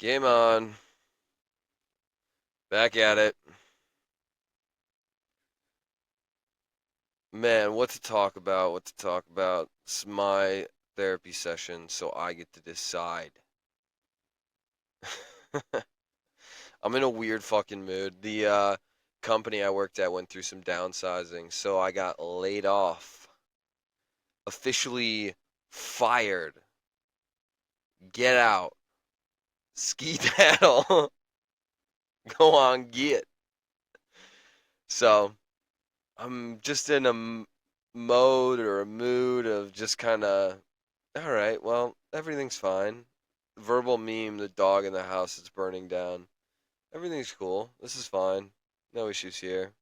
Game on. Back at it. Man, what to talk about? What to talk about? It's my therapy session, so I get to decide. I'm in a weird fucking mood. The company I worked at went through some downsizing, so I got laid off. Officially fired. Get out. Skedaddle. Go on, get. So, I'm just in a mode or a mood of just kind of, all right, well, everything's fine. Verbal meme, the dog in the house is burning down. Everything's cool. This is fine. No issues here.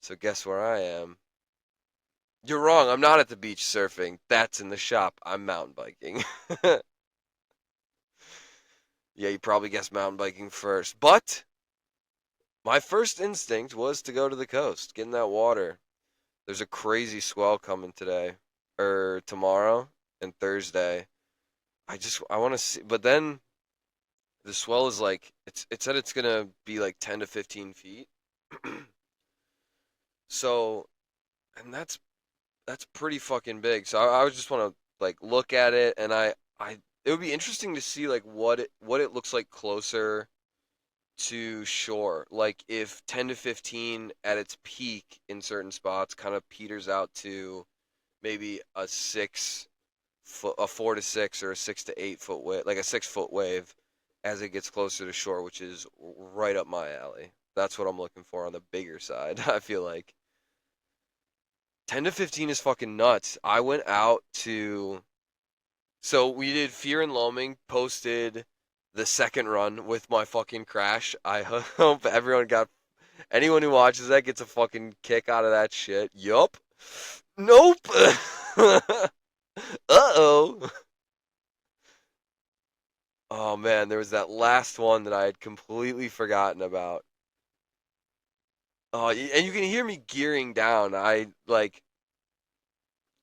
So guess where I am? You're wrong. I'm not at the beach surfing. That's in the shop. I'm mountain biking. Yeah, you probably guessed mountain biking first. But my first instinct was to go to the coast, get in that water. There's a crazy swell coming today, or tomorrow and Thursday. I want to see, but then the swell is like it said it's gonna be like 10 to 15 feet. So, and that's pretty fucking big. So I would just want to like look at it, and I it would be interesting to see like what it looks like closer to shore. Like if 10 to 15 at its peak in certain spots kind of peters out to maybe a 4 to 6 or a 6 to 8 foot wave, like a 6 foot wave as it gets closer to shore, which is right up my alley. That's what I'm looking for on the bigger side. I feel like 10 to 15 is fucking nuts. I went out to, so we did Fear and Loaming, posted the second run with my fucking crash. I hope anyone who watches that gets a fucking kick out of that shit. Yup. Nope. Uh-oh. Oh man, there was that last one that I had completely forgotten about. Oh, and you can hear me gearing down. I like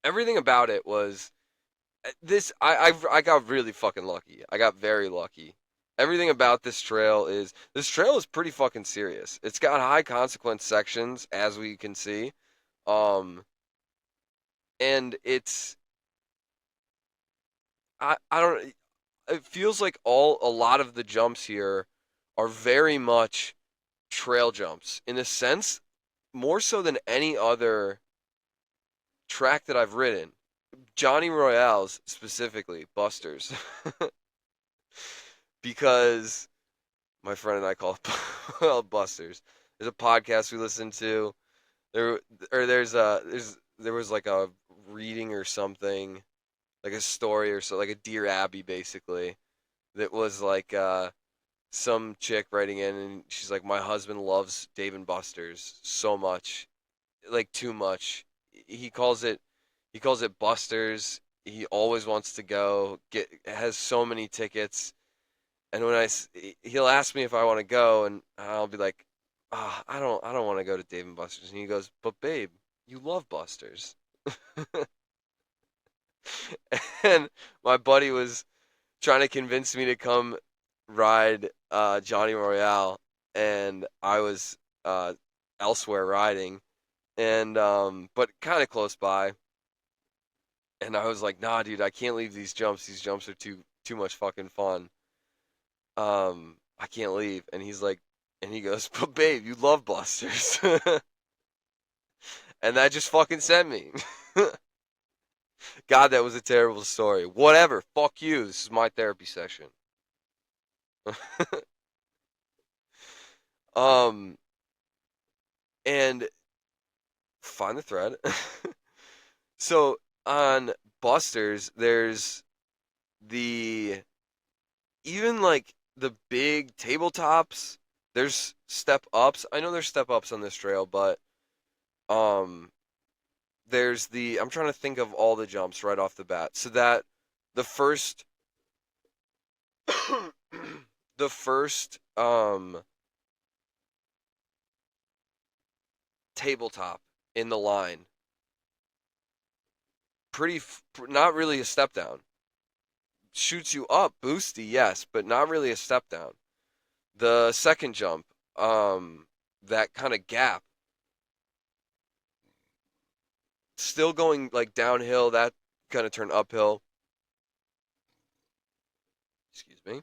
everything about it was I got really fucking lucky. I got very lucky. Everything about this trail is pretty fucking serious. It's got high consequence sections as we can see. Um and I don't it feels like a lot of the jumps here are very much trail jumps in a sense, more so than any other track that I've ridden. Johnny Royale's specifically, Busters, because my friend and I call it well, Busters. There's a podcast we listen to. There or there was like a reading or something, like a story or so, like a Dear Abby basically. That was like some chick writing in, and she's like, my husband loves Dave and Buster's so much, like too much. He calls it he calls it Buster's. He always wants to go. Get has so many tickets, and he'll ask me if I want to go, and I'll be like, I don't want to go to Dave and Buster's. And he goes, but babe, you love Buster's. And my buddy was trying to convince me to come ride Johnny Royale, and I was elsewhere riding, and but kind of close by. And I was like, nah, dude, I can't leave these jumps. These jumps are too much fucking fun. I can't leave. And he's like, and he goes, but babe, you love Busters. And that just fucking sent me. God, that was a terrible story. Whatever. Fuck you. This is my therapy session. um, and find the thread. So on Busters, there's the even like the big tabletops, there's step ups. I know there's step ups on this trail, but um there's the I'm trying to think of all the jumps right off the bat. So that the first the first tabletop in the line, not really a step down. shoots you up, boosty, yes, but not really a step down. The second jump, that kind of gap, still going like downhill, that kind of turn uphill. Excuse me.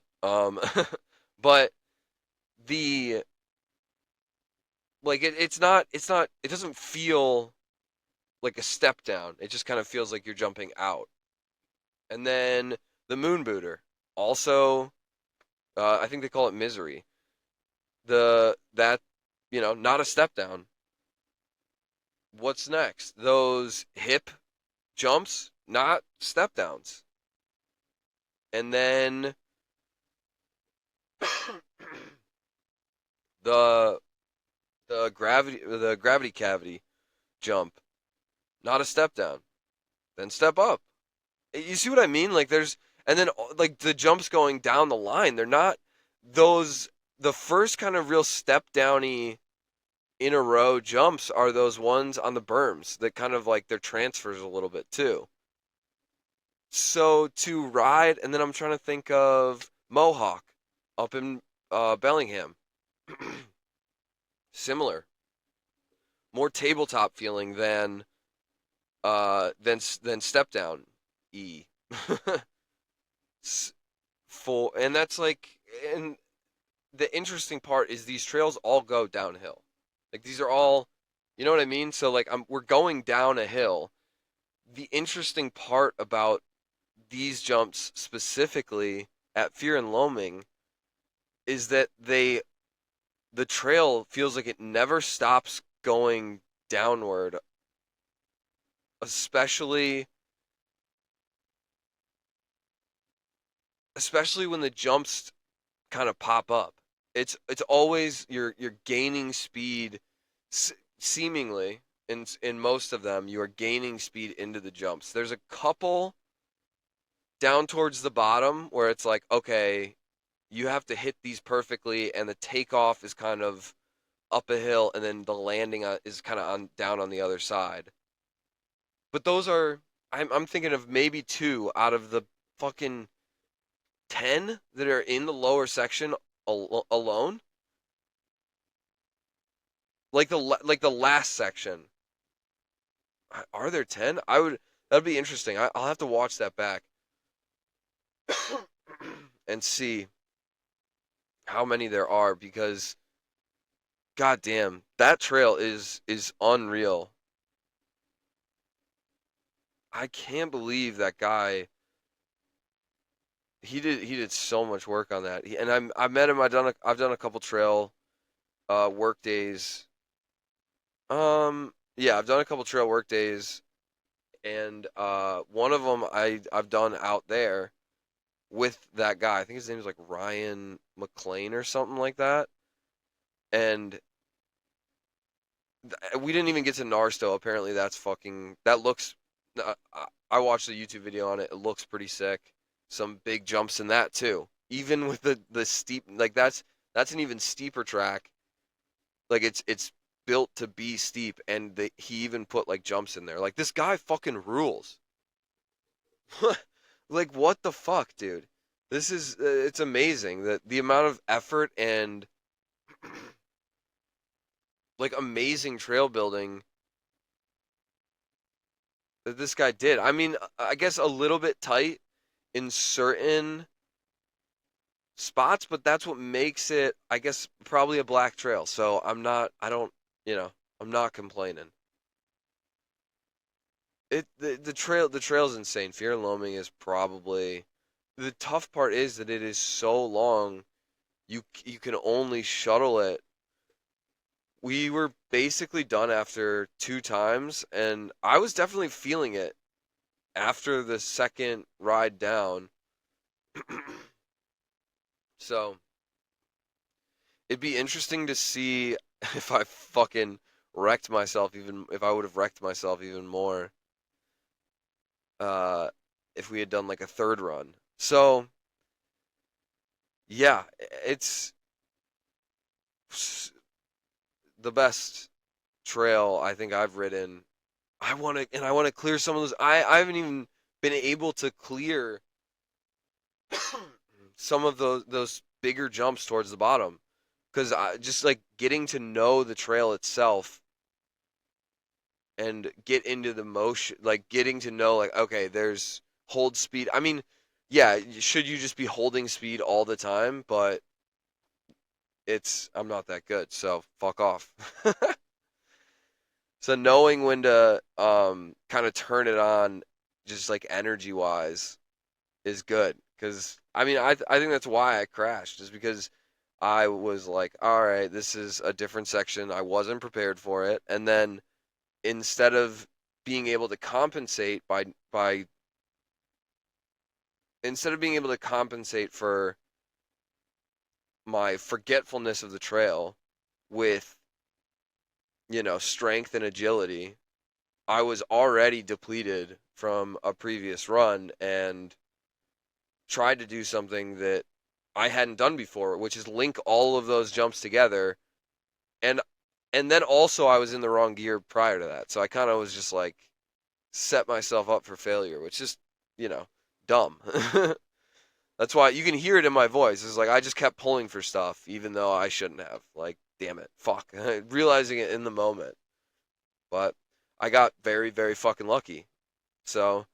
But the like it doesn't feel like a step down. It just kind of feels like you're jumping out. And then the moon booter, also, I think they call it misery. That not a step down. What's next? Those hip jumps, not step downs. And then the the gravity cavity jump, not a step down, then step up. You see what I mean? Like there's and then like the jumps going down the line, they're not those the first kind of real step downy in a row jumps are those ones on the berms that kind of like their transfers a little bit too. So to ride, and then I'm trying to think of Mohawk up in Bellingham. Similar, more tabletop feeling than step down E. For and that's like and the interesting part is these trails all go downhill. Like these are all, you know what I mean? So like we're going down a hill. The interesting part about these jumps specifically at Fear and Loaming is that the trail feels like it never stops going downward, especially especially when the jumps kind of pop up. It's always you're gaining speed, seemingly in most of them you are gaining speed into the jumps. There's a couple down towards the bottom where it's like, okay, you have to hit these perfectly, and the takeoff is kind of up a hill, and then the landing is kind of on down on the other side. But those are I'm thinking of maybe two out of the fucking 10 that are in the lower section alone. Like the last section. Are there 10? That'd be interesting. I'll have to watch that back and see how many there are because goddamn, that trail is unreal. I can't believe that guy. He did so much work on that. And I met him. I've done a couple trail work days. Yeah, I've done a couple trail work days, and one of them I've done out there with that guy. I think his name is like Ryan McLean or something like that. And we didn't even get to Narsto. Apparently, that looks. I watched the YouTube video on it. It looks pretty sick. Some big jumps in that too. Even with the steep, like that's an even steeper track. Like it's built to be steep, and he even put like jumps in there. Like this guy fucking rules. Like what the fuck, dude? This is it's amazing that the amount of effort and like amazing trail building that this guy did. I mean, I guess a little bit tight in certain spots, but that's what makes it, I guess, probably a black trail. So I don't, you know, I'm not complaining. The trail's insane. Fear and Loaming is probably the tough part is that it is so long. You can only shuttle it. We were basically done after two times, and I was definitely feeling it after the second ride down. So it'd be interesting to see if I fucking wrecked myself even if I would have wrecked myself even more uh if we had done like a third run. So yeah, it's the best trail I think I've ridden. I want to clear some of those. I haven't even been able to clear some of those bigger jumps towards the bottom, because I just like getting to know the trail itself and get into the motion, like getting to know, like, okay, there's hold speed. I mean, yeah, should you just be holding speed all the time? But I'm not that good, so fuck off. So knowing when to kind of turn it on, just like energy wise, is good. Because I mean, I think that's why I crashed, is because I was like, all right, this is a different section. I wasn't prepared for it, and then instead of being able to compensate by instead of being able to compensate for my forgetfulness of the trail with, strength and agility, I was already depleted from a previous run and tried to do something that I hadn't done before, which is link all of those jumps together. And and then also I was in the wrong gear prior to that. So I kind of was just like set myself up for failure, which is, you know, dumb. That's why you can hear it in my voice. It's like I just kept pulling for stuff even though I shouldn't have. Like, damn it. Fuck. Realizing it in the moment. But I got very, very fucking lucky. So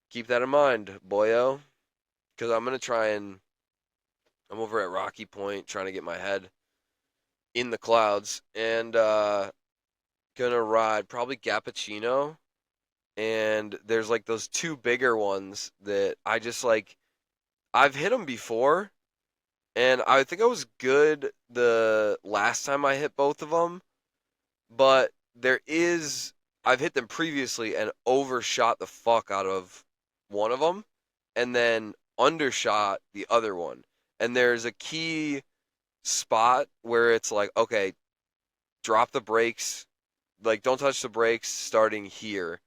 keep that in mind, boyo. Because I'm going to try and. I'm over at Rocky Point trying to get my head in the clouds and gonna ride probably Gappuccino. And there's like those two bigger ones that I just like. I've hit them before, and I think I was good the last time I hit both of them, but I've hit them previously and overshot the fuck out of one of them and then undershot the other one. And there's a key spot where it's like, okay, drop the brakes, like don't touch the brakes starting here.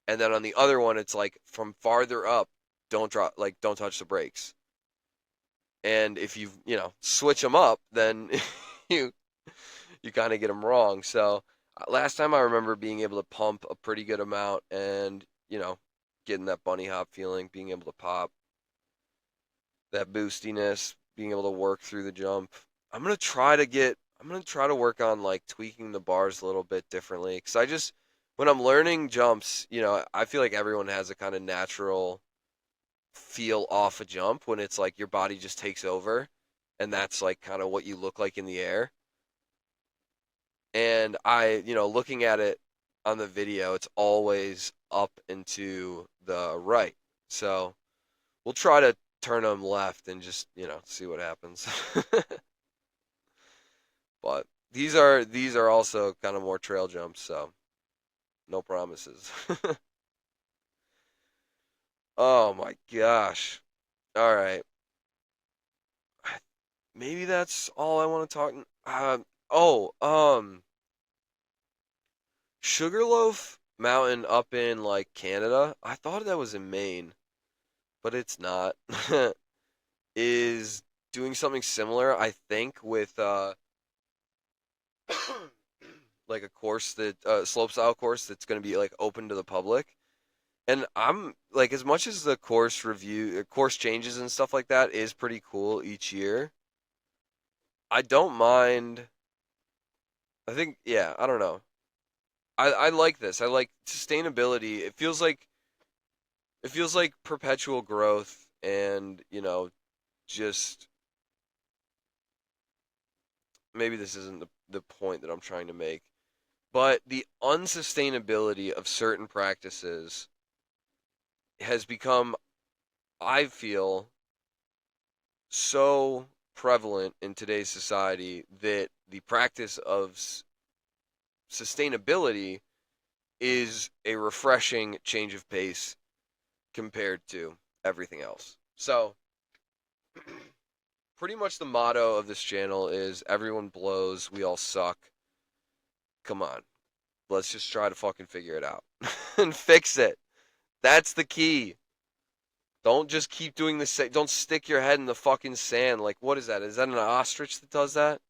And then on the other one, it's like from farther up, don't touch the brakes. And if you switch them up, then you you kind of get them wrong. So last time I remember being able to pump a pretty good amount and, getting that bunny hop feeling, being able to pop, that boostiness, being able to work through the jump. I'm going to try to work on like tweaking the bars a little bit differently cuz when I'm learning jumps, I feel like everyone has a kind of natural feel off a jump when it's like your body just takes over and that's like kind of what you look like in the air. And looking at it on the video, it's always up and to the right. So we'll try to turn them left and just, see what happens. But these are also kind of more trail jumps, so no promises. Oh my gosh. All right. Maybe that's all I want to talk. Oh, Sugarloaf Mountain up in like Canada. I thought that was in Maine, but it's not. Is doing something similar, I think, with like a course that slopestyle course that's going to be like open to the public. And I'm like, as much as the course changes and stuff like that is pretty cool each year. I don't mind. I think, yeah, I don't know. I like this. I like sustainability. It feels like perpetual growth and, just maybe this isn't the point that I'm trying to make, but the unsustainability of certain practices has become, I feel, so prevalent in today's society that the practice of sustainability is a refreshing change of pace compared to everything else. So, pretty much the motto of this channel is everyone blows, we all suck. Come on. Let's just try to fucking figure it out and fix it. That's the key. Don't just keep doing the same. Don't stick your head in the fucking sand. Like, what is that? Is that an ostrich that does that?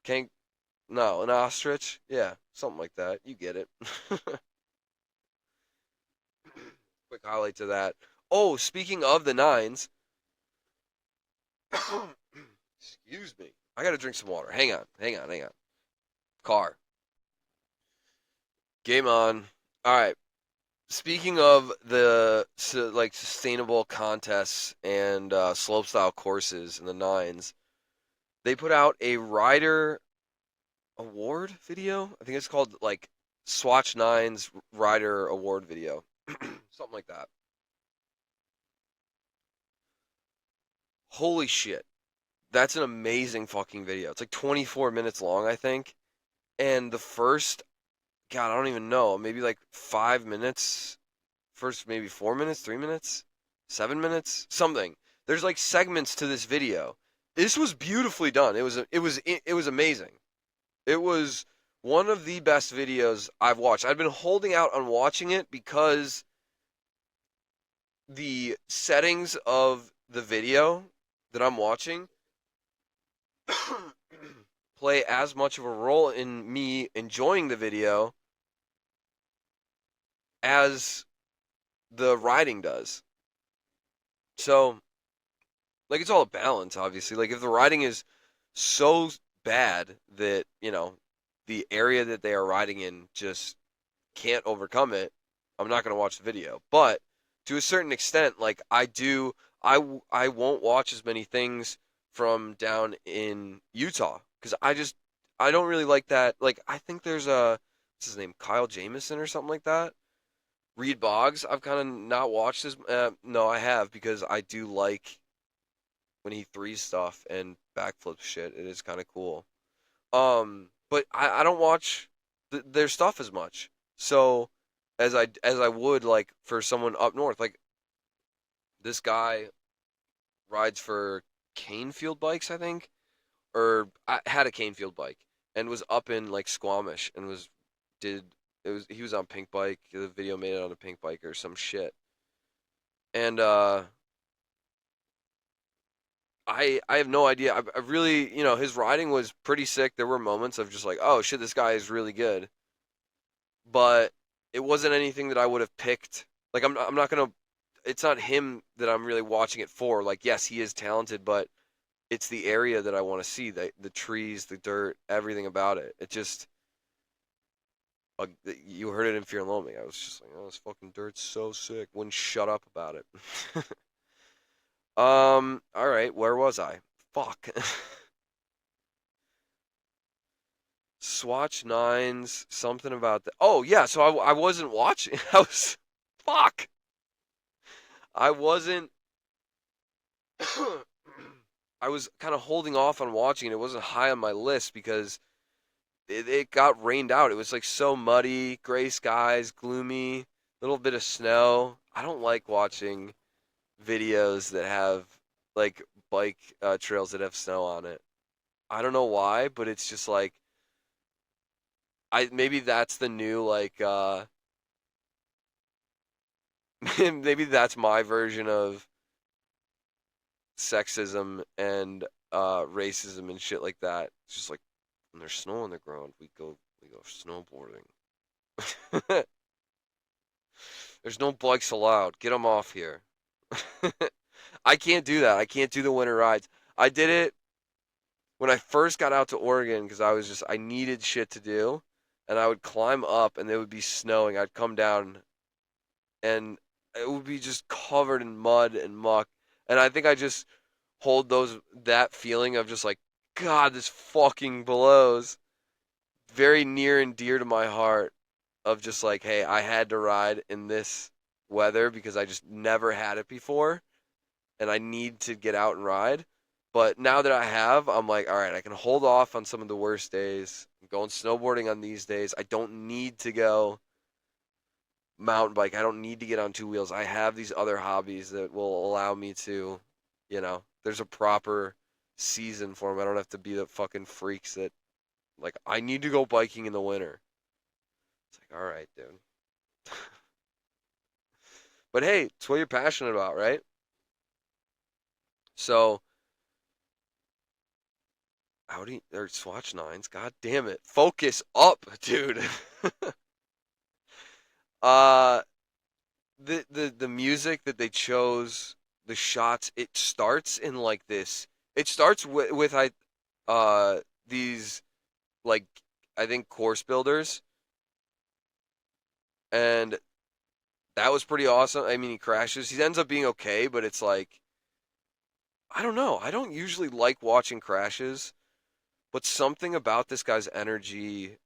Can't. No, an ostrich? Yeah, something like that. You get it. Quick highlight to that. Oh, speaking of the nines, excuse me. I gotta drink some water. Hang on. Car. Game on. All right. Speaking of the like sustainable contests and slopestyle courses in the nines, they put out a rider award video. I think it's called like Swatch Nines Rider Award video, something like that. Holy shit, that's an amazing fucking video. It's like 24 minutes long, I think, and the first, God, I don't even know, maybe like 5 minutes, first maybe 4 minutes, 3 minutes, 7 minutes, something. There's like segments to this video. This was beautifully done. It was amazing. It was one of the best videos I've watched. I've been holding out on watching it because the settings of the video that I'm watching play as much of a role in me enjoying the video as the writing does. So, like, it's all a balance, obviously. Like, if the writing is so bad that, the area that they are riding in just can't overcome it, I'm not going to watch the video. But to a certain extent, like, I won't watch as many things from down in Utah because I don't really like that. Like, I think there's what's his name, Kyle Jamison or something like that. Reed Boggs, I've kind of not watched his. No, I have because I do like when he threes stuff and backflip shit. It is kind of cool. But I don't watch their stuff as much. So as I would like for someone up north, like this guy rides for Canefield bikes, I think, or I had a Canefield bike and was up in like Squamish and did he was on Pink Bike. The video made it on a Pink Bike or some shit. And I have no idea. I really, his riding was pretty sick. There were moments of just like, oh shit, this guy is really good. But it wasn't anything that I would have picked. Like I'm not gonna. It's not him that I'm really watching it for. Like yes, he is talented, but it's the area that I want to see. The trees, the dirt, everything about it. It just you heard it in Fear and Loathing. I was just like, oh, this fucking dirt's so sick. Wouldn't shut up about it. All right, where was I? Fuck. Swatch nines, something about that. Oh yeah, so I wasn't watching. I was fuck. I wasn't. I was kind of holding off on watching it. It wasn't high on my list because it got rained out. It was like so muddy, gray skies, gloomy, little bit of snow. I don't like watching videos that have like bike trails that have snow on it. I don't know why, but it's just like I maybe that's the new like maybe that's my version of sexism and racism and shit like that. It's just like when there's snow on the ground, we go snowboarding. There's no bikes allowed. Get them off here. I can't do that. I can't do the winter rides. I did it when I first got out to Oregon because I needed shit to do, and I would climb up and it would be snowing. I'd come down and it would be just covered in mud and muck, and I think I just hold that feeling of just like God, this fucking blows very near and dear to my heart of just like, hey, I had to ride in this weather because I just never had it before and I need to get out and ride. But now that I have, I'm like, all right, I can hold off on some of the worst days. I'm going snowboarding on these days. I don't need to go mountain bike. I don't need to get on two wheels. I have these other hobbies that will allow me to, there's a proper season for them. I don't have to be the fucking freaks that, like, I need to go biking in the winter. It's like, all right, dude. But hey, it's what you're passionate about, right? So, Audi or Swatch nines, god damn it. Focus up, dude. uh the music that they chose, the shots, it starts in like this. It starts with these like I think course builders, and that was pretty awesome. I mean, he crashes. He ends up being okay, but it's like I don't know. I don't usually like watching crashes, but something about this guy's energy,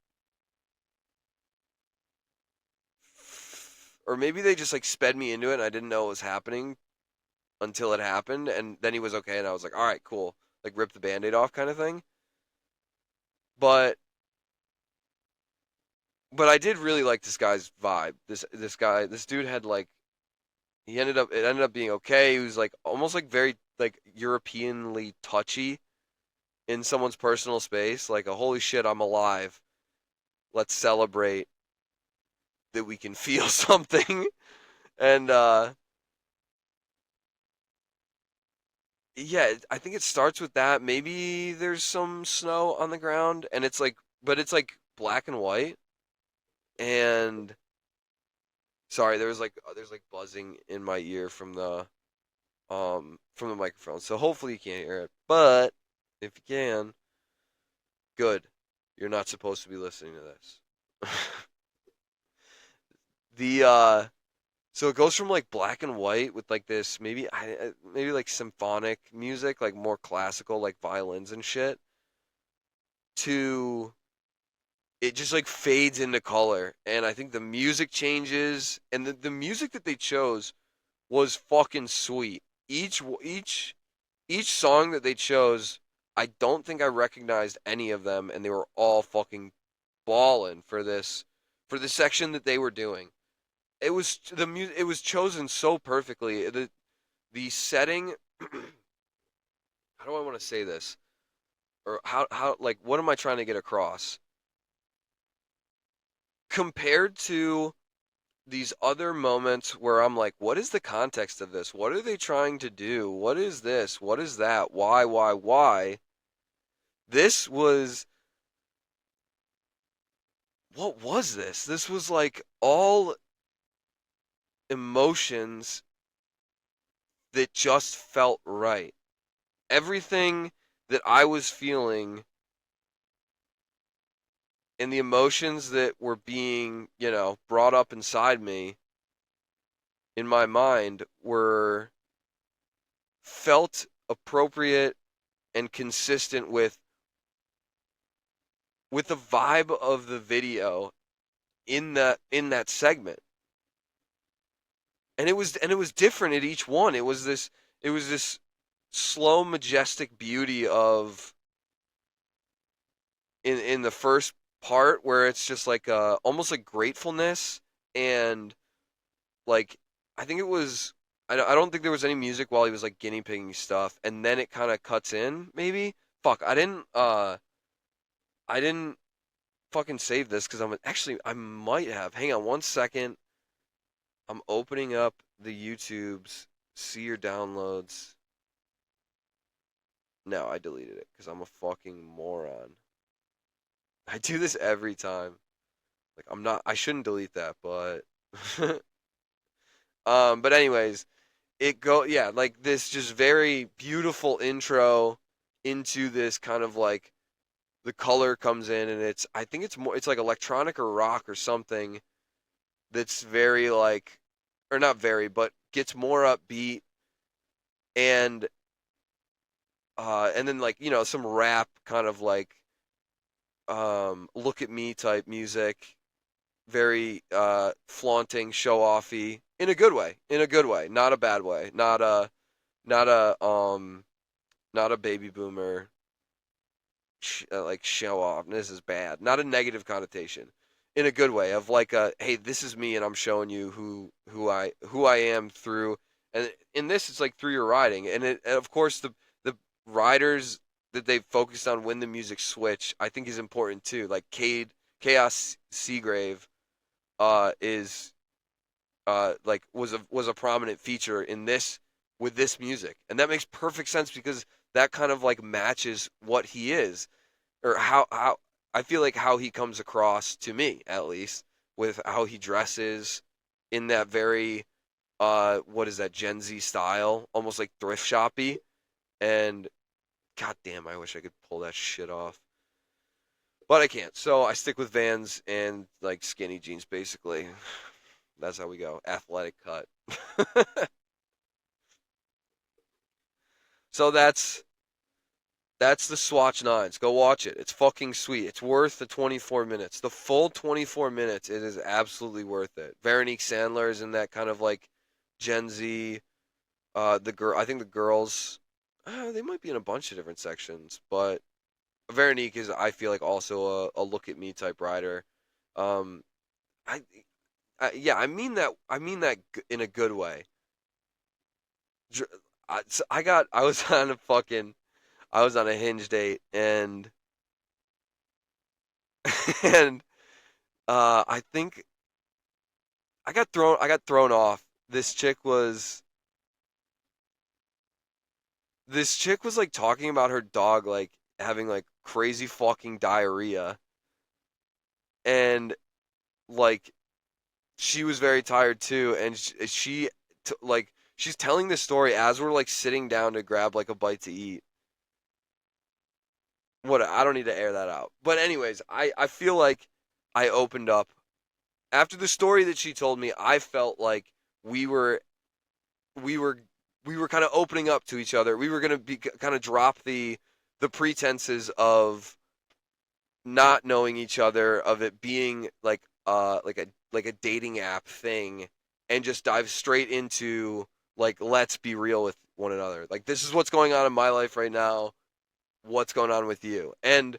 or maybe they just like sped me into it and I didn't know it was happening until it happened, and then he was okay, and I was like, all right, cool, like rip the band-aid off kind of thing. But I did really like this guy's vibe. This dude had like it ended up being okay. He was like almost like very like Europeanly touchy in someone's personal space, like a holy shit, I'm alive. Let's celebrate that we can feel something. And yeah, I think it starts with that. Maybe there's some snow on the ground and it's like but it's like black and white and sorry, there's like buzzing in my ear from the microphone. So hopefully you can't hear it. But if you can, good. You're not supposed to be listening to this. the So it goes from like black and white with like this maybe like symphonic music, like more classical like violins and shit to it just like fades into color and I think the music changes and the music that they chose was fucking sweet. Each song that they chose, I don't think I recognized any of them, and they were all fucking ballin' for the section that they were doing. It was it was chosen so perfectly. The setting. How do I want to say this? Or how like what am I trying to get across? Compared to these other moments where I'm like, what is the context of this? What are they trying to do? What is this? What is that? Why? This was what was this? This was like all emotions that just felt right. Everything that I was feeling and the emotions that were being, brought up inside me in my mind were felt appropriate and consistent with the vibe of the video in that segment. And it was different at each one. It was this slow majestic beauty of in the first part where it's just like almost like gratefulness and like I think it was I don't think there was any music while he was like guinea pigging stuff and then it kind of cuts in maybe fuck I didn't fucking save this because I'm actually I might have hang on one second I'm opening up the YouTube's see your downloads. No, I deleted it because I'm a fucking moron. I do this every time. Like I'm not I shouldn't delete that, but but anyways, yeah, like this just very beautiful intro into this kind of like the color comes in and it's I think it's like electronic or rock or something that's very like or not very, but gets more upbeat and and then like, some rap kind of like look at me type music, very flaunting, show offy in a good way, not a bad way, not a not a baby boomer like show off. This is bad. Not a negative connotation. In a good way of like a hey, this is me and I'm showing you who I am through and in this it's like through your writing and of course the writers that they've focused on when the music switch I think is important too. Like Chaos Seagrave is like was a prominent feature in this with this music. And that makes perfect sense because that kind of like matches what he is or how I feel like how he comes across to me at least with how he dresses in that very what is that, Gen Z style, almost like thrift shoppy. And god damn, I wish I could pull that shit off. But I can't. So I stick with Vans and like skinny jeans basically. That's how we go. Athletic cut. So that's the Swatch Nines. Go watch it. It's fucking sweet. It's worth the 24 minutes. The full 24 minutes, it is absolutely worth it. Veronique Sandler is in that kind of like Gen Z. The girl, I think the girls, they might be in a bunch of different sections, but Veronique is, I feel like, also a look at me type writer. Um, I, yeah, I mean that. I mean that in a good way. I was on a fucking, I was on a Hinge date, and and I think I got thrown off. This chick was like talking about her dog like having like crazy fucking diarrhea, and like she was very tired too, and like she's telling this story as we're like sitting down to grab like a bite to eat. What, I don't need to air that out. But anyways, I feel like I opened up after the story that she told me. I felt like we were we were we were kind of opening up to each other. We were going to be kind of drop the pretenses of not knowing each other, of it being like a dating app thing, and just dive straight into like, let's be real with one another. Like, this is what's going on in my life right now. What's going on with you? And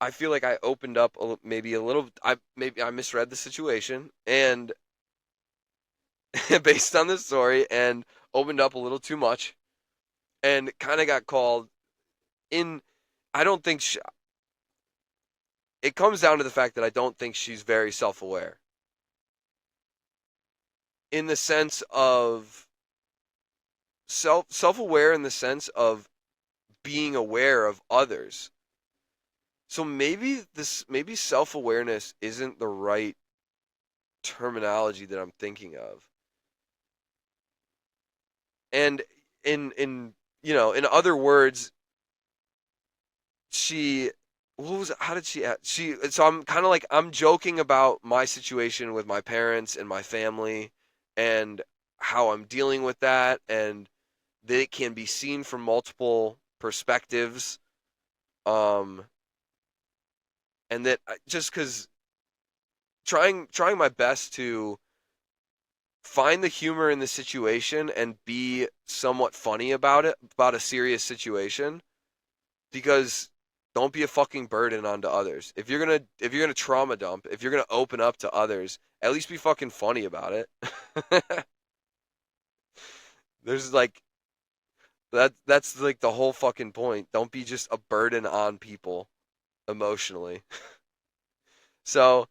I feel like I opened up maybe a little. Maybe I misread the situation, and based on this story, and opened up a little too much, and kind of got called in. I don't think it comes down to the fact that I don't think she's very self-aware, in the sense of self-aware in the sense of being aware of others. So maybe self-awareness isn't the right terminology that I'm thinking of. And in in other words, she what was how did she so I'm kind of like, I'm joking about my situation with my parents and my family, and how I'm dealing with that, and that it can be seen from multiple perspectives, um and that just cuz trying my best to find the humor in the situation and be somewhat funny about it, about a serious situation, because don't be a fucking burden onto others. If you're gonna trauma dump, if you're gonna open up to others, at least be fucking funny about it. There's like that's like the whole fucking point. Don't be just a burden on people emotionally. So,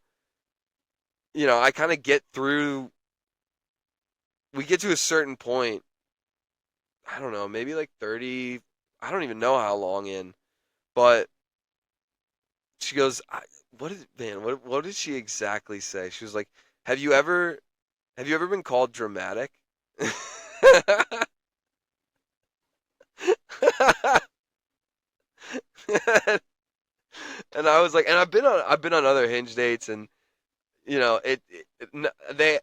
I kind of get through we get to a certain point, I don't know, maybe like 30, I don't even know how long in, but she goes, what did she exactly say? She was like, "Have you ever have you ever been called dramatic?" And I was like, and I've been on other Hinge dates, and they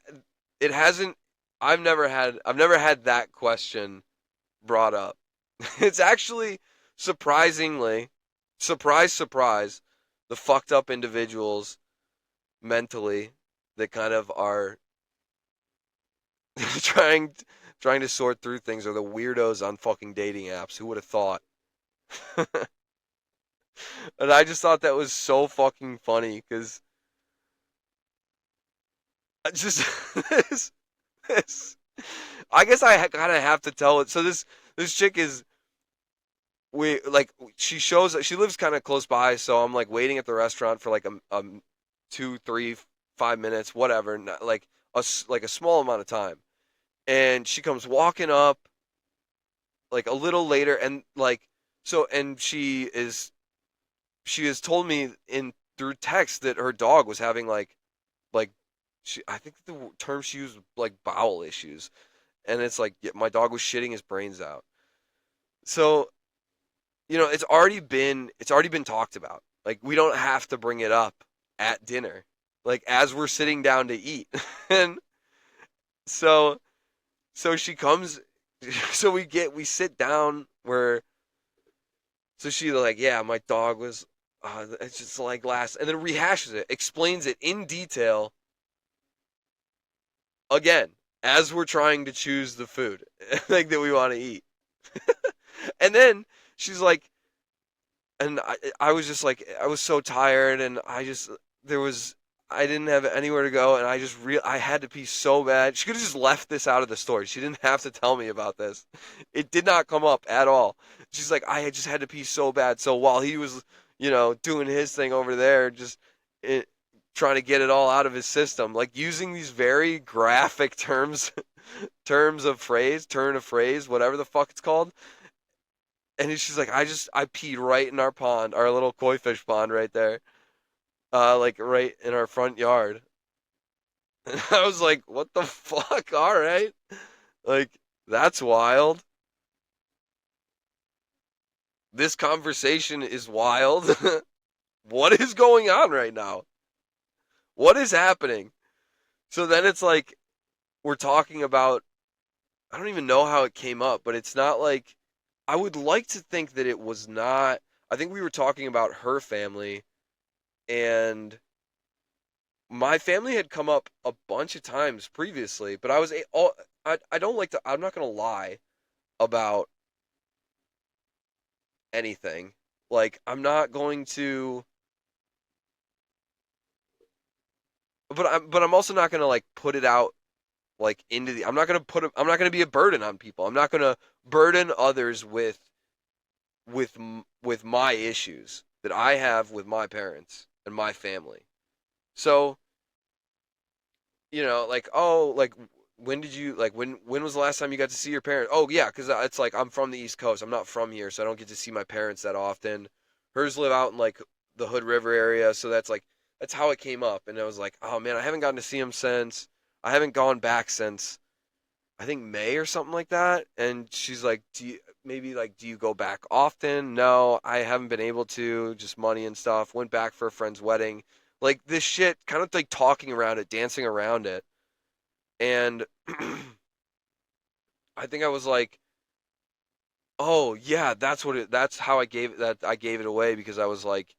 it hasn't I've never had that question brought up. It's actually surprisingly, surprise, the fucked up individuals mentally that kind of are trying trying to sort through things are the weirdos on fucking dating apps. Who would have thought? And I just thought that was so fucking funny because just this, this, I guess I kind of have to tell it. So this chick is we like she lives kind of close by, so I'm like waiting at the restaurant for like a 2, 3, 5 minutes, whatever, not, like like a small amount of time, and she comes walking up like a little later, and like and she has told me in through text that her dog was having like I think the term she used, like, bowel issues. And it's like, yeah, my dog was shitting his brains out. So, it's already been talked about. Like, we don't have to bring it up at dinner, like as we're sitting down to eat. And so so she comes, so we sit down where, so she like, yeah, my dog was, it's just like last, and then rehashes it, explains it in detail again as we're trying to choose the food like that we want to eat. And then she's like, and I was just like, I was so tired, and there was, I didn't have anywhere to go, and I had to pee so bad. She could have just left this out of the story. She didn't have to tell me about this. It did not come up at all. She's like, I just had to pee so bad. So while he was, doing his thing over there, just it, trying to get it all out of his system, like using these very graphic terms, turn of phrase, whatever the fuck it's called. And she's like, I peed right in our pond, our little koi fish pond right there, like right in our front yard. And I was like, what the fuck? All right, like that's wild. This conversation is wild. What is going on right now? What is happening? So then it's like we're talking about. I don't even know how it came up, but it's not like, I would like to think that it was not. I think we were talking about her family, and my family had come up a bunch of times previously, but I don't like to, I'm not going to lie about anything. Like, I'm not going to, but I'm also not going to like put it out like into the, I'm not going to be a burden on people. I'm not going to burden others with my issues that I have with my parents and my family. So, like, oh, like, when was the last time you got to see your parents? Oh yeah, because it's like, I'm from the East Coast. I'm not from here, so I don't get to see my parents that often. Hers live out in like the Hood River area, so that's how it came up. And I was like, oh man, I haven't gotten to see him since, I haven't gone back since, I think May or something like that. And she's like, do you go back often? No, I haven't been able to, just money and stuff. Went back for a friend's wedding. Like this shit, kind of like talking around it, dancing around it. And I think I was like, "Oh yeah, that's how I gave it away," because I was like,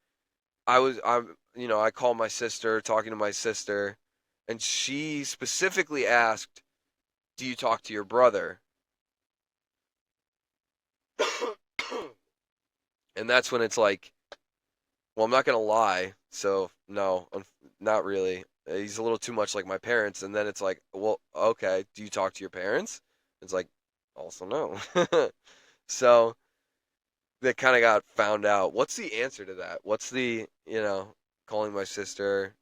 I called my sister, talking to my sister, and she specifically asked, "Do you talk to your brother?" And that's when it's like, well, I'm not gonna lie, so no, not really. He's a little too much like my parents, and then it's like, well, okay, do you talk to your parents? It's like, also no. So that kind of got found out. What's the answer to that? What's the, calling my sister?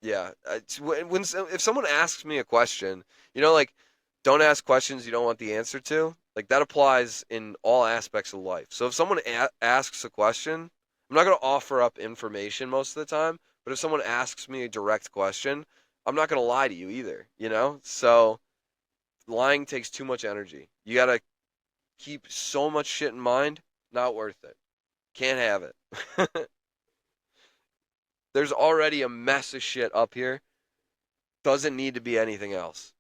Yeah, if someone asks me a question, like, don't ask questions you don't want the answer to. Like that applies in all aspects of life. So if someone asks a question, I'm not going to offer up information most of the time, but if someone asks me a direct question, I'm not going to lie to you either, So lying takes too much energy. You got to keep so much shit in mind, not worth it. Can't have it. There's already a mess of shit up here. Doesn't need to be anything else.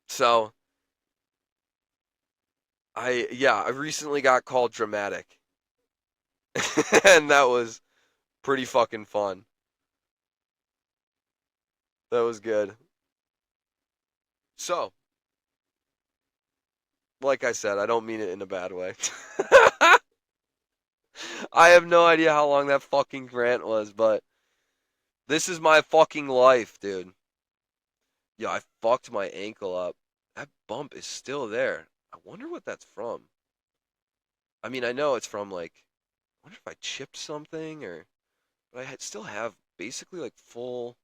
So, I recently got called dramatic. And that was pretty fucking fun. That was good. So, like I said, I don't mean it in a bad way. I have no idea how long that fucking rant was, but this is my fucking life, dude. Yeah, I fucked my ankle up. That bump is still there. I wonder what that's from. I mean, I know it's from like, I wonder if I chipped something, or, but still have basically like full.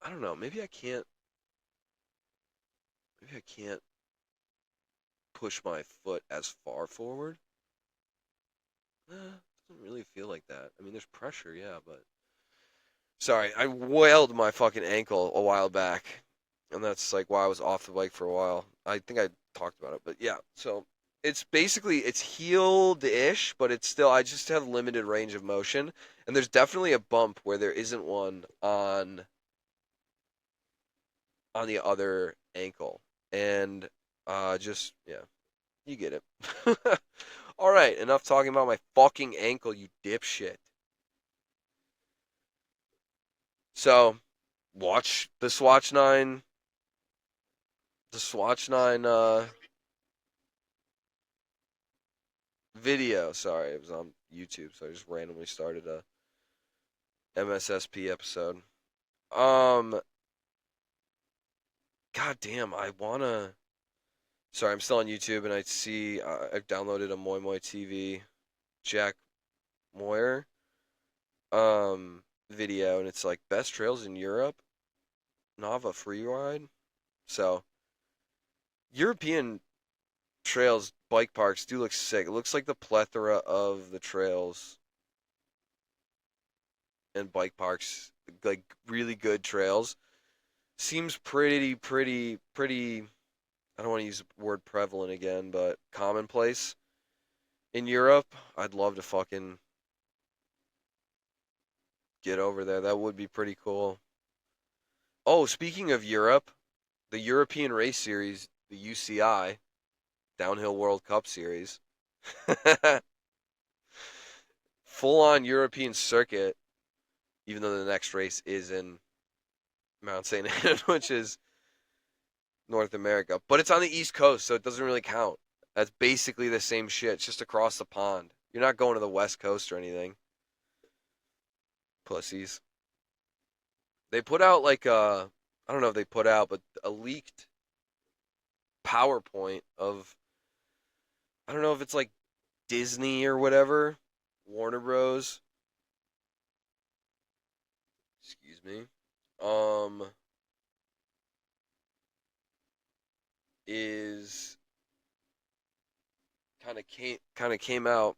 I don't know. Maybe I can't push my foot as far forward. Doesn't really feel like that. I mean, there's pressure, yeah, but Sorry, I wailed my fucking ankle a while back, and that's like why I was off the bike for a while. I think I talked about it, but yeah. So it's basically it's healed-ish, but it's still I just have limited range of motion, and there's definitely a bump where there isn't one on the other ankle, and just yeah, you get it. All right, enough talking about my fucking ankle, you dipshit. So watch the Swatch 9 video. Sorry, it was on YouTube, so I just randomly started a MSSP episode. Um, God damn, I wanna. Sorry, I'm still on YouTube, and I see I've downloaded a Moi Moi TV Jack Moyer video, and it's like best trails in Europe, Nava free ride. So European trails, bike parks do look sick. It looks like the plethora of the trails and bike parks, like really good trails, seems pretty. I don't want to use the word prevalent again, but commonplace in Europe. I'd love to fucking get over there. That would be pretty cool. Oh, speaking of Europe, the European Race Series, the UCI, Downhill World Cup Series, full on European circuit, even though the next race is in Mount St. Anne, which is North America. But it's on the East Coast, so it doesn't really count. That's basically the same shit. It's just across the pond. You're not going to the West Coast or anything. Pussies. They put out like I don't know if they put out, but a leaked PowerPoint of I don't know if it's like Disney or whatever, Warner Bros. Excuse me. Um, is kind of came out,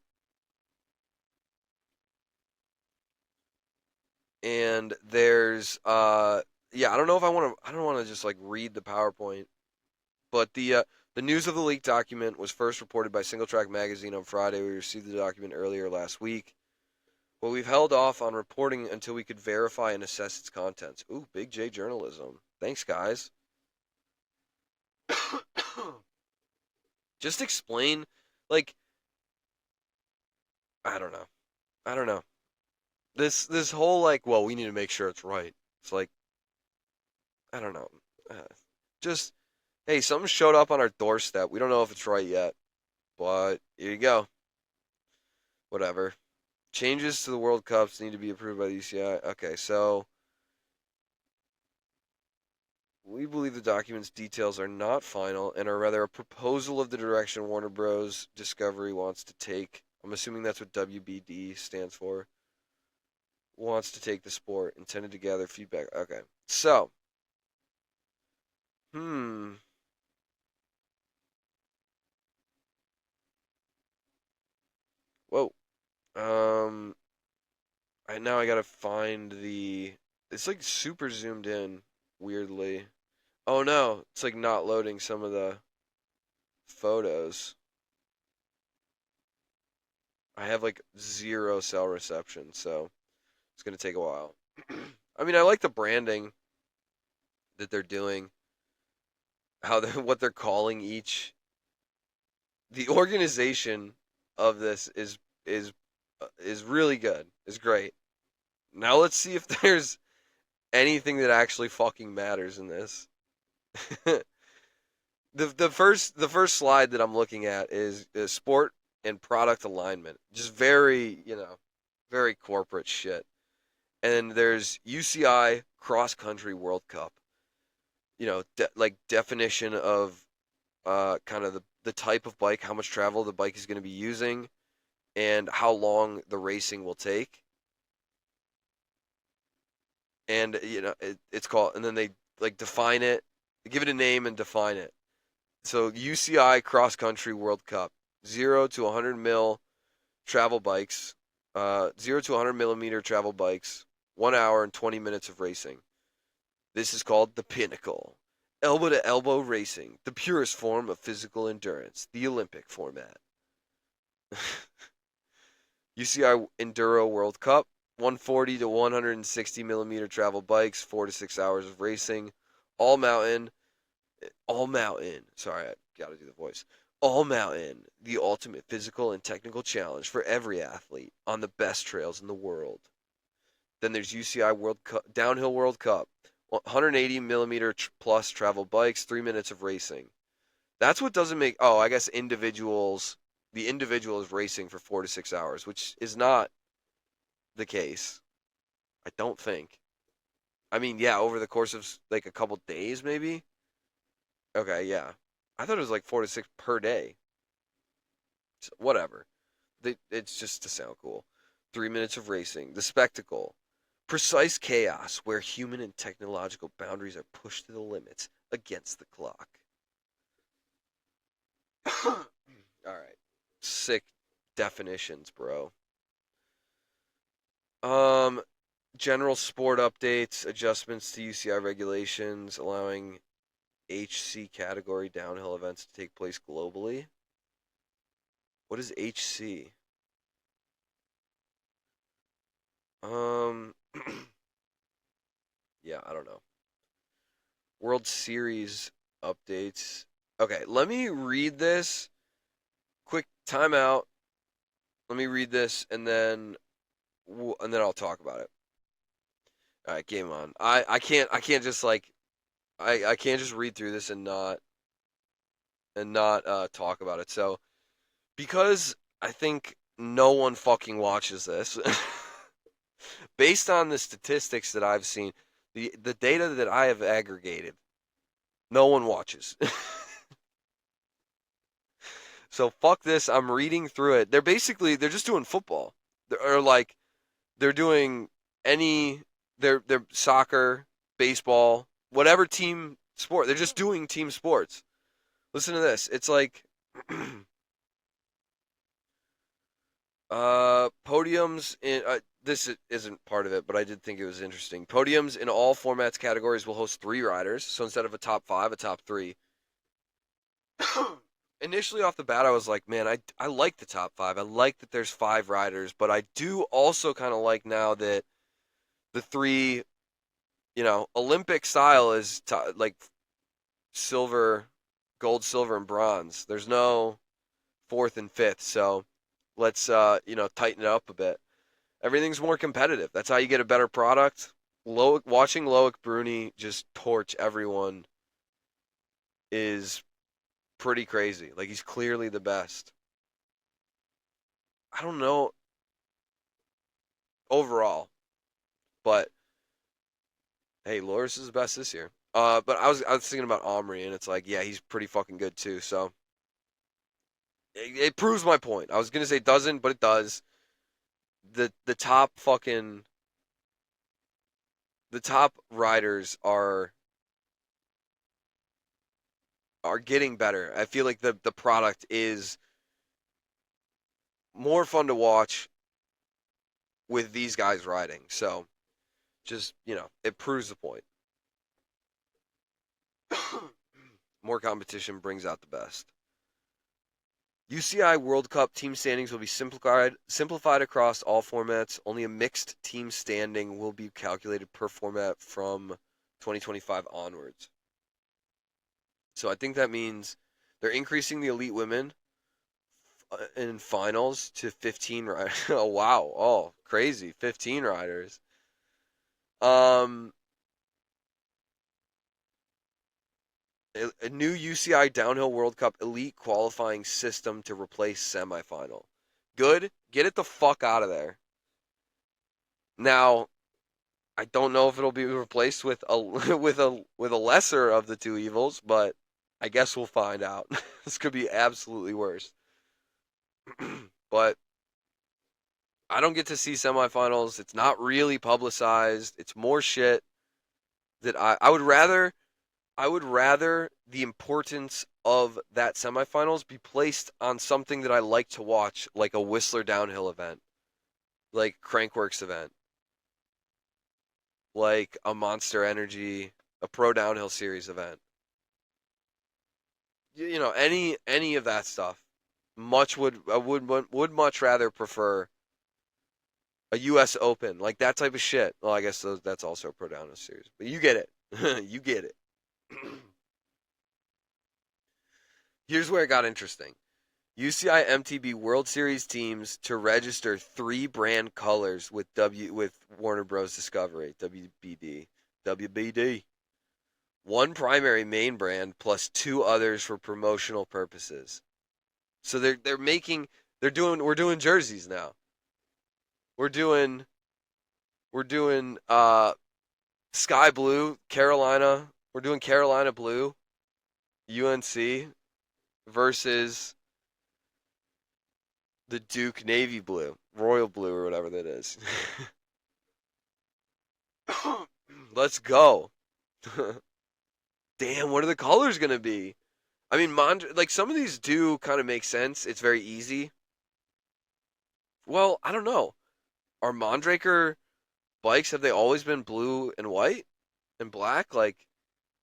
and there's yeah, I don't know if I don't want to just like read the PowerPoint, but the news of the leaked document was first reported by Single Track Magazine on Friday. We received the document earlier last week, but we've held off on reporting until we could verify and assess its contents. Ooh, big J journalism. Thanks, guys. Just explain, like, I don't know. I don't know. This whole like, well, we need to make sure it's right. It's like, I don't know. Uh, just hey, something showed up on our doorstep. We don't know if it's right yet, but here you go. Whatever. Changes to the World Cups need to be approved by the UCI. Okay, so we believe the document's details are not final and are rather a proposal of the direction Warner Bros. Discovery wants to take. I'm assuming that's what WBD stands for. Wants to take the sport, intended to gather feedback. Okay. So, hmm. Whoa. Um, I gotta find the. It's like super zoomed in, weirdly. Oh no, it's like not loading some of the photos. I have like zero cell reception, so it's gonna take a while. I mean, I like the branding that they're doing, how they what they're calling each. The organization of this is really good. Is great. Now let's see if there's anything that actually fucking matters in this. The first slide that I'm looking at is sport and product alignment. Just very, very corporate shit. And there's UCI Cross Country World Cup. Like definition of kind of the type of bike, how much travel the bike is going to be using, and how long the racing will take. And it's called, and then they like define it, give it a name and define it. So UCI Cross Country World Cup, 0 to 100 mil travel bikes, 0 to 100 millimeter travel bikes, 1 hour and 20 minutes of racing. This is called the pinnacle. Elbow to elbow racing, the purest form of physical endurance, the Olympic format. UCI Enduro World Cup, 140 to 160 millimeter travel bikes, 4 to 6 hours of racing, all mountain, all mountain. Sorry, I gotta do the voice. All mountain, the ultimate physical and technical challenge for every athlete on the best trails in the world. Then there's UCI World Cup, Downhill World Cup, 180 millimeter plus travel bikes, 3 minutes of racing. That's what doesn't make. Oh, I guess individuals. The individual is racing for 4 to 6 hours, which is not the case. I don't think. I mean, yeah, over the course of like a couple days, maybe. Okay, yeah. I thought it was like 4 to 6 per day. So, whatever. It's just to sound cool. 3 minutes of racing. The spectacle. Precise chaos where human and technological boundaries are pushed to the limits against the clock. All right. Sick definitions, bro. Um, general sport updates, adjustments to UCI regulations, allowing HC category downhill events to take place globally. What is HC? Um, yeah, I don't know. World Series updates. Okay, let me read this. Quick timeout. Let me read this, and then I'll talk about it. All right, game on. I can't just like I can't just read through this and not talk about it. So because I think no one fucking watches this, based on the statistics that I've seen, the data that I have aggregated, no one watches. So fuck this. I'm reading through it. They're just doing football. Or like they're doing any they're soccer, baseball, whatever team sport. They're just doing team sports. Listen to this. It's like podiums in this isn't part of it, but I did think it was interesting. Podiums in all formats categories will host 3 riders. So instead of a top 5, a top 3. Initially off the bat, I was like, man, I like the top 5. I like that there's 5 riders, but I do also kind of like now that the 3, Olympic style is like silver, gold, silver, and bronze. There's no fourth and fifth, so let's tighten it up a bit. Everything's more competitive. That's how you get a better product. Watching Loic Bruni just torch everyone is pretty crazy. Like he's clearly the best. I don't know overall, but hey, Loris is the best this year. But I was thinking about Omri, and it's like, yeah, he's pretty fucking good too. So it proves my point. I was gonna say it doesn't, but it does. The top fucking the top riders are getting better. I feel like the product is more fun to watch with these guys riding. So just, it proves the point. More competition brings out the best. UCI World Cup team standings will be simplified across all formats. Only a mixed team standing will be calculated per format from 2025 onwards. So I think that means they're increasing the elite women in finals to 15 riders. Oh wow. Oh, crazy. 15 riders. Um a new UCI Downhill World Cup elite qualifying system to replace semifinal. Good. Get it the fuck out of there. Now, I don't know if it'll be replaced with a with a lesser of the two evils, but I guess we'll find out. This could be absolutely worse. But I don't get to see semifinals. It's not really publicized. It's more shit that I would rather the importance of that semifinals be placed on something that I like to watch, like a Whistler downhill event, like Crankworks event. like a Monster Energy, a Pro Downhill Series event. You know, any of that stuff. Much would I would much rather prefer a U.S. Open, like that type of shit. Well, I guess that's also a Pro Downhill Series, but you get it. You get it. Here's where it got interesting. UCI MTB World Series teams to register 3 brand colors with Warner Bros. Discovery, WBD. WBD. 1 primary main brand plus 2 others for promotional purposes. So we're doing jerseys now. We're doing sky blue, Carolina. We're doing Carolina blue, UNC versus the Duke navy blue, royal blue or whatever that is. Let's go. Damn, what are the colors gonna be? I mean, like some of these do kind of make sense. It's very easy. Well, I don't know. Are Mondraker bikes, have they always been blue and white and black? Like,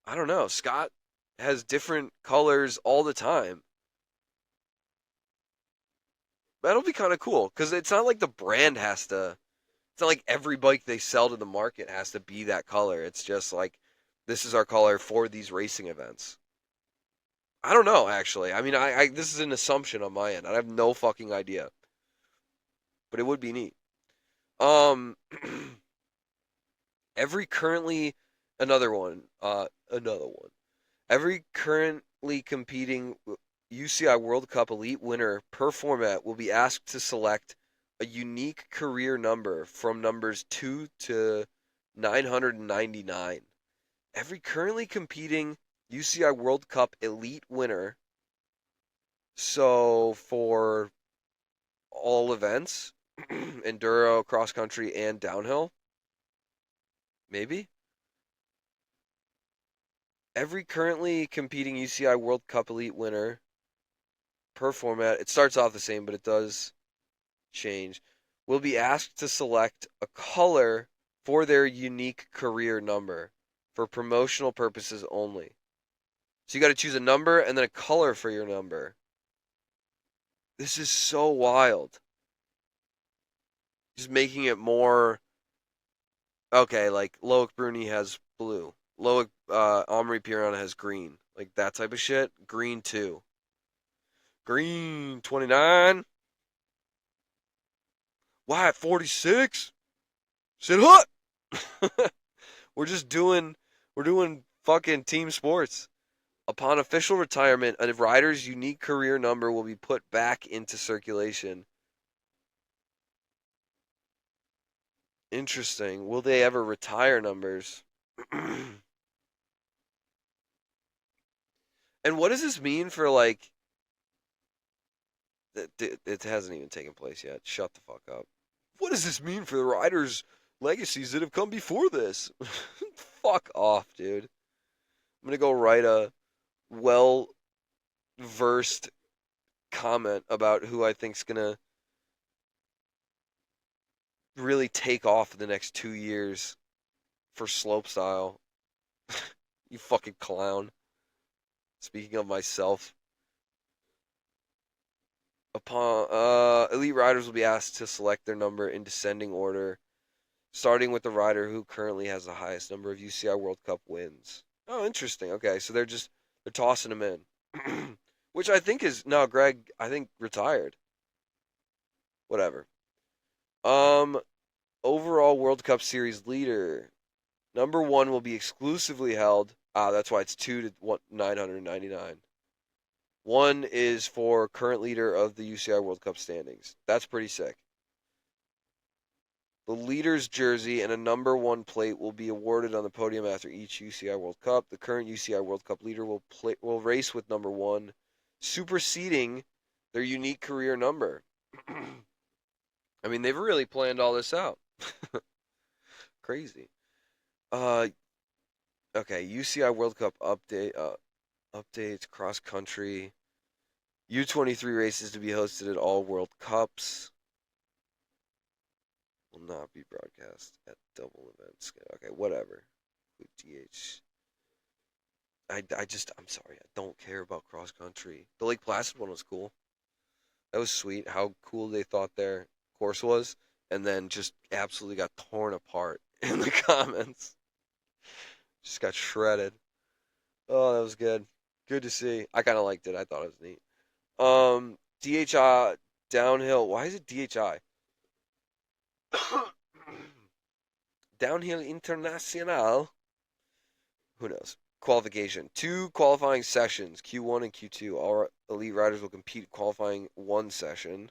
I don't know. Scott has different colors all the time. That'll be kind of cool because it's not like the brand has to. It's not like every bike they sell to the market has to be that color. It's just like this is our color for these racing events. I don't know actually. I mean, I this is an assumption on my end. I have no fucking idea, but it would be neat. Um, every currently another one. Every currently competing UCI World Cup Elite winner per format will be asked to select a unique career number from numbers 2 to 999. Every currently competing UCI World Cup Elite winner, so for all events, enduro, cross country, and downhill, maybe? Every currently competing UCI World Cup Elite winner per format, it starts off the same, but it does change, will be asked to select a color for their unique career number for promotional purposes only. So you got to choose a number and then a color for your number. This is so wild. Just making it more okay, like Loic Bruni has blue. Loic Omri Piran has green. Like that type of shit. Green 2. Green 29. White 46. Sit hut. we're just doing we're doing fucking team sports. Upon official retirement, a rider's unique career number will be put back into circulation. Interesting. Will they ever retire numbers? And what does this mean for like it hasn't even taken place yet. Shut the fuck up. What does this mean for the riders' legacies that have come before this? Fuck off, dude. I'm gonna go write a well versed comment about who I think's gonna really take off in the next 2 years for slopestyle. You fucking clown. Speaking of myself, upon elite riders will be asked to select their number in descending order, starting with the rider who currently has the highest number of UCI World Cup wins. Oh, interesting. Okay, so they're tossing him in, which I think is no Greg. I think retired. Whatever. Um, overall World Cup Series leader. Number 1 will be exclusively held. That's why it's 2 to 999. 1 is for current leader of the UCI World Cup standings. That's pretty sick. The leader's jersey and a number 1 plate will be awarded on the podium after each UCI World Cup. The current UCI World Cup leader will race with number 1, superseding their unique career number. I mean, they've really planned all this out. Crazy. Uh, okay, UCI World Cup updates, cross country, U23 races to be hosted at all World Cups. will not be broadcast at double events. Okay, whatever. DH. I'm sorry, I don't care about cross country. The Lake Placid one was cool. That was sweet. How cool they thought their course was, and then just absolutely got torn apart in the comments. Just got shredded. Oh, that was good. Good to see. I kind of liked it. I thought it was neat. DHI downhill. Why is it DHI? Downhill International. Who knows? Qualification. 2 qualifying sessions, Q1 and Q2. All elite riders will compete qualifying 1 session.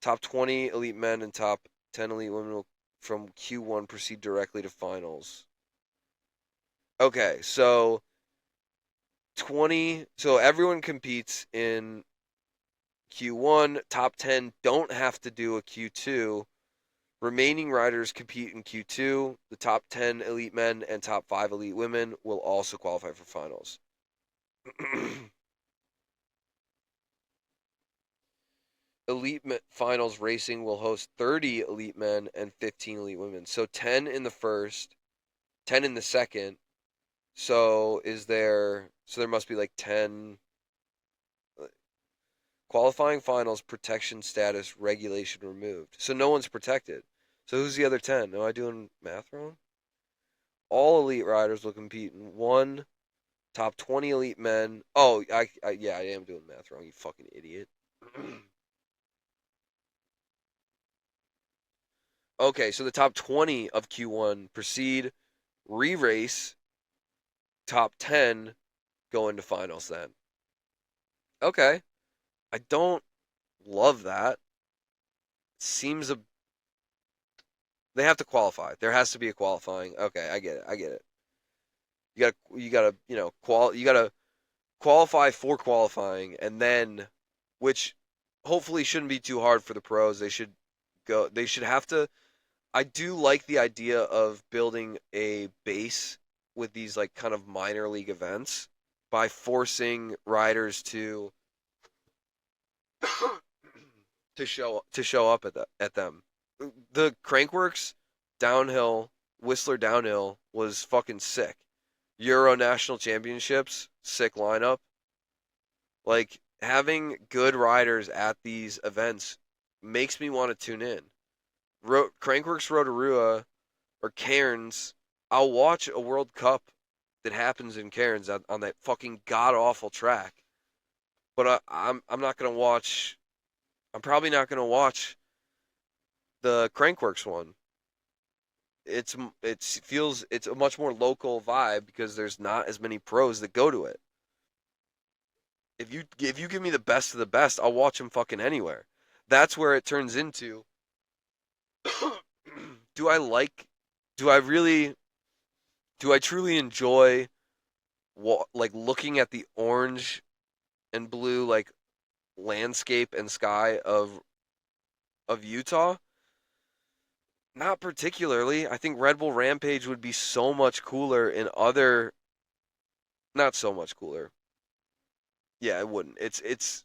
Top 20 elite men and top 10 elite women will, from Q1 proceed directly to finals. Okay, so 20. So everyone competes in Q1. Top 10 don't have to do a Q2. Remaining riders compete in Q2. The top 10 elite men and top 5 elite women will also qualify for finals. Elite finals racing will host 30 elite men and 15 elite women. So 10 in the first, 10 in the second. So there must be like 10 qualifying finals protection status regulation removed. So no one's protected. So who's the other 10? Am I doing math wrong? All elite riders will compete in 1 top 20 elite men. Oh, yeah, I am doing math wrong, you fucking idiot. Okay, so the top 20 of Q1 proceed, re-race, top 10 go into finals then. Okay. I don't love that. Seems a they have to qualify. There has to be a qualifying. Okay, I get it. I get it. You gotta qualify for qualifying, and then, which hopefully shouldn't be too hard for the pros. They should have to. I do like the idea of building a base with these like kind of minor league events by forcing riders to show up at them. The Crankworks downhill Whistler downhill was fucking sick. Euro National Championships, sick lineup. Like having good riders at these events makes me want to tune in. Crankworks Rotorua or Cairns, I'll watch a World Cup that happens in Cairns on that fucking god awful track. But I'm not gonna watch. I'm probably not gonna watch the Crankworks one. It's a much more local vibe because there's not as many pros that go to it. If you give me the best of the best, I'll watch them fucking anywhere. That's where it turns into. do I like? Do I really? Do I truly enjoy? Like looking at the orange and blue like landscape and sky of Utah? Not particularly. I think Red Bull Rampage would be so much cooler in other. Not so much cooler. Yeah, it wouldn't. It's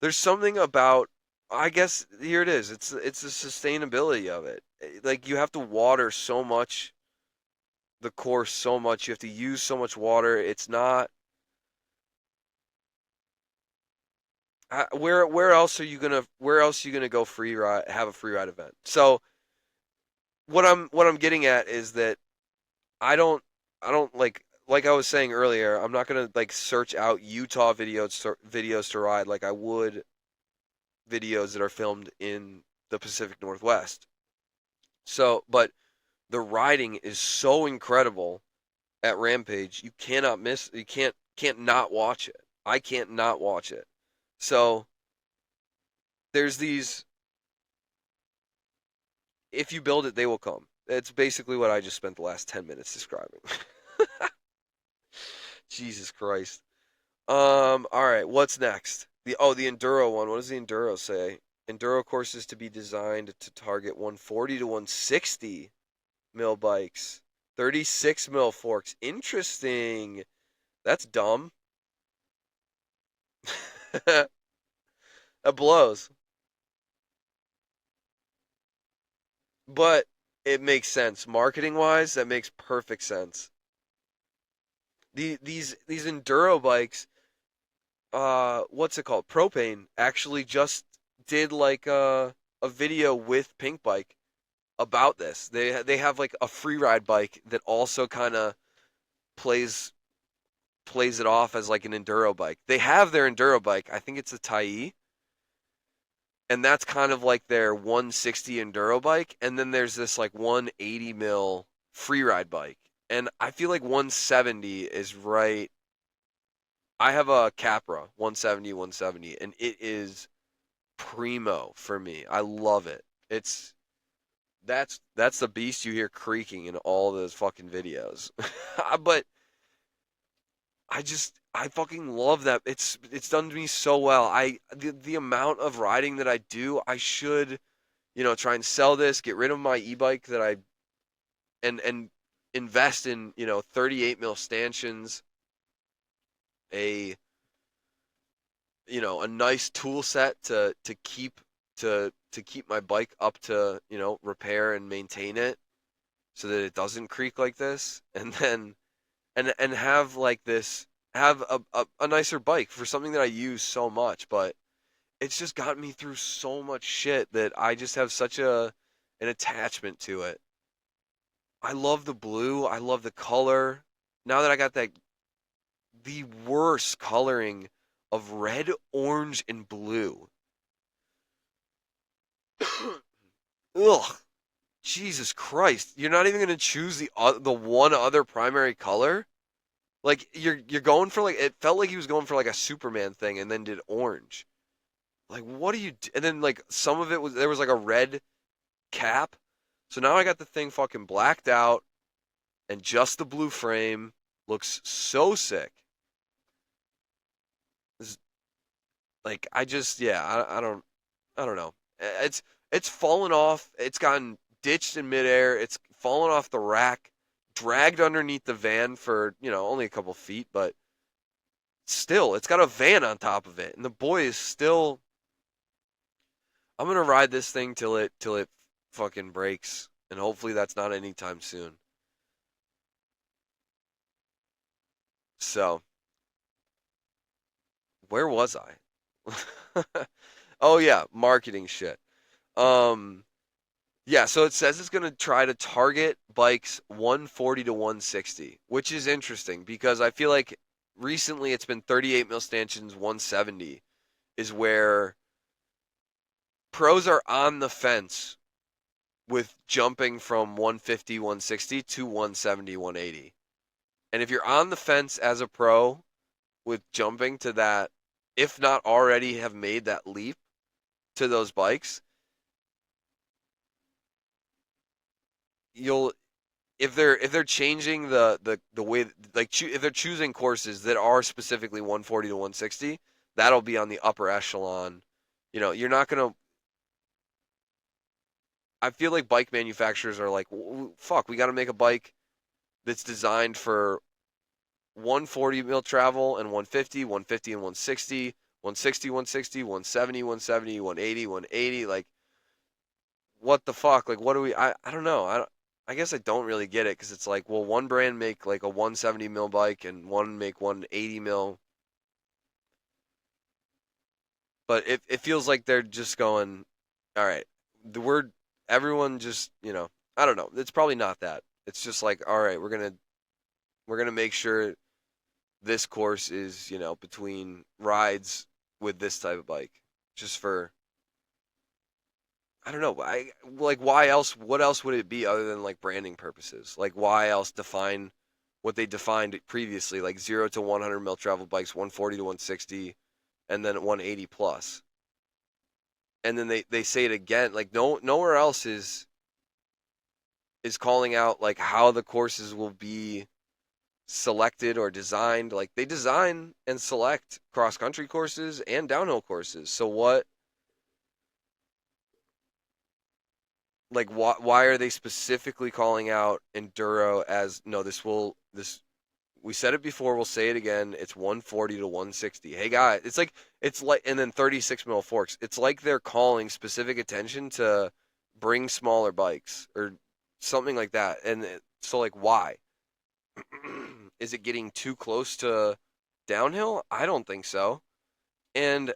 there's something about I guess here it is. It's the sustainability of it. Like you have to water so much the course so much. You have to use so much water. It's not where else are you gonna go free ride have a free ride event? So what I'm getting at is that I don't I don't like I was saying earlier, I'm not gonna like search out Utah videos to ride like I would videos that are filmed in the Pacific Northwest. So, but the riding is so incredible at Rampage, you cannot miss. You can't not watch it. I can't not watch it. So there's these. If you build it, they will come. It's basically what I just spent the last 10 minutes describing. Jesus Christ. All right. What's next? The enduro one. What does the enduro say? Enduro courses to be designed to target 140 to 160 mil bikes, 36 mil forks. Interesting. That's dumb. That blows. but it makes sense marketing wise. That makes perfect sense. These enduro bikes, what's it called? Propane actually just did like a video with Pink Bike about this. They have like a free ride bike that also kind of plays plays it off as like an enduro bike. They have their enduro bike. I think it's a Tai, and that's kind of like their 160 enduro bike. And then there's this like 180 mil free ride bike. And I feel like 170 is right. I have a Capra 170, 170, and it is primo for me. I love it. That's the beast you hear creaking in all those fucking videos. But I fucking love that. It's done to me so well. The amount of riding that I do, I should, try and sell this, get rid of my e-bike that I and invest in, 38 mil stanchions, a a nice tool set to keep my bike up to, repair and maintain it so that it doesn't creak like this, and then and have like this have a nicer bike for something that I use so much, but it's just gotten me through so much shit that I just have such an attachment to it. I love the blue, I love the color. Now that I got that the worst coloring of red, orange, and blue. Ugh, Jesus Christ! You're not even gonna choose the one other primary color. Like you're going for like it felt like he was going for like a Superman thing and then did orange. Like what do you do? And then like some of it was there was like a red cap. So now I got the thing fucking blacked out and just the blue frame looks so sick. This- Like I just yeah, I don't know. It's fallen off. It's gotten ditched in midair. It's fallen off the rack, dragged underneath the van for, only a couple feet, but still, it's got a van on top of it. And the boy is still I'm gonna ride this thing till it fucking breaks. And hopefully that's not anytime soon. So, where was I? Oh yeah, marketing shit. Um Yeah, so it says it's going to try to target bikes 140 to 160, which is interesting because I feel like recently it's been 38 mil stanchions 170 is where pros are on the fence with jumping from 150 160 to 170 180. And if you're on the fence as a pro with jumping to that, if not already have made that leap to those bikes, you'll if they're changing the way like if they're choosing courses that are specifically 140 to 160, that'll be on the upper echelon. You're not gonna. I feel like bike manufacturers are like, fuck, we got to make a bike that's designed for 140 mil travel and 150, 150 and 160, 160, 160, 170, 170, 180, 180. Like, what the fuck? Like, what do we? I don't know. I guess I don't really get it because it's like, well, one brand make like a 170 mil bike and one make 180 mil, but it feels like they're just going, all right, the word everyone just I don't know. It's probably not that. It's just like, all right, we're gonna make sure this course is between rides with this type of bike, just for I don't know. I like why else? What else would it be other than like branding purposes? Like why else define what they defined previously, like 0 to 100 mil travel bikes, 140 to 160, and then 180 plus, and then they say it again. Like nowhere else is calling out like how the courses will be selected or designed. Like they design and select cross country courses and downhill courses. So what like why are they specifically calling out enduro as no this we said it before, we'll say it again, it's 140 to 160. Hey guys, it's like and then 36 mil forks, it's like they're calling specific attention to bring smaller bikes or something like that. And so, like, why? Is it getting too close to downhill? I don't think so. And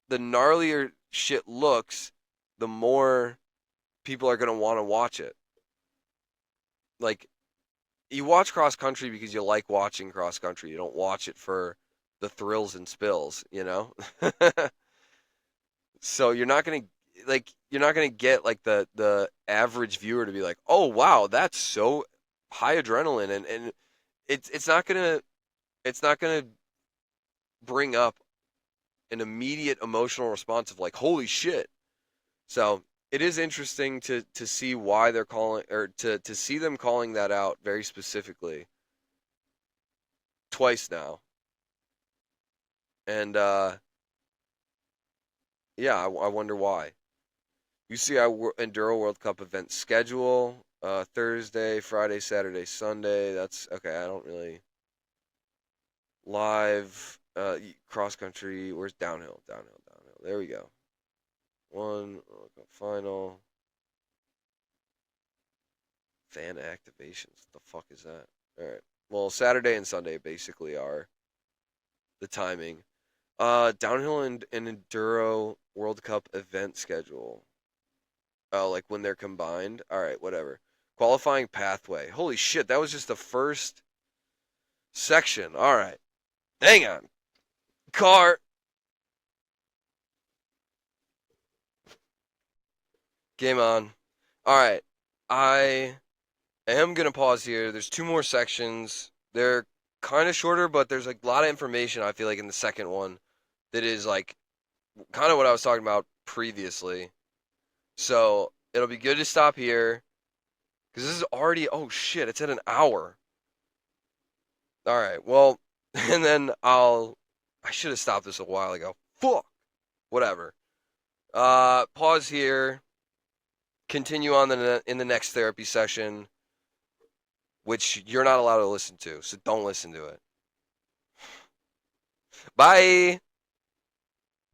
the gnarlier shit looks, the more people are going to want to watch it. Like, you watch cross country because you like watching cross country. You don't watch it for the thrills and spills, you know? So you're not gonna get like the average viewer to be like, oh wow, that's so high adrenaline, and it's not gonna bring up an immediate emotional response of like, holy shit. So it is interesting to see why they're calling, or to see them calling that out very specifically twice now. And yeah, I wonder why. UCI Enduro World Cup event schedule: Thursday, Friday, Saturday, Sunday. That's okay. I don't really live cross country. Where's downhill? Downhill, downhill. There we go. One World Cup final. Fan activations. What the fuck is that? All right. Well, Saturday and Sunday basically are the timing. Downhill and enduro World Cup event schedule. Oh, like when they're combined. All right, whatever. Qualifying pathway. Holy shit, that was just the first section. All right. Hang on. Car. Game on. All right. I am going to pause here. There's two more sections. They're kind of shorter, but there's like a lot of information I feel like in the second one that is like kind of what I was talking about previously. So it'll be good to stop here because this is already, oh shit, it's at an hour. All right. Well, and then I should have stopped this a while ago. Fuck. Whatever. Pause here. Continue on in the next therapy session, which you're not allowed to listen to, so don't listen to it. Bye.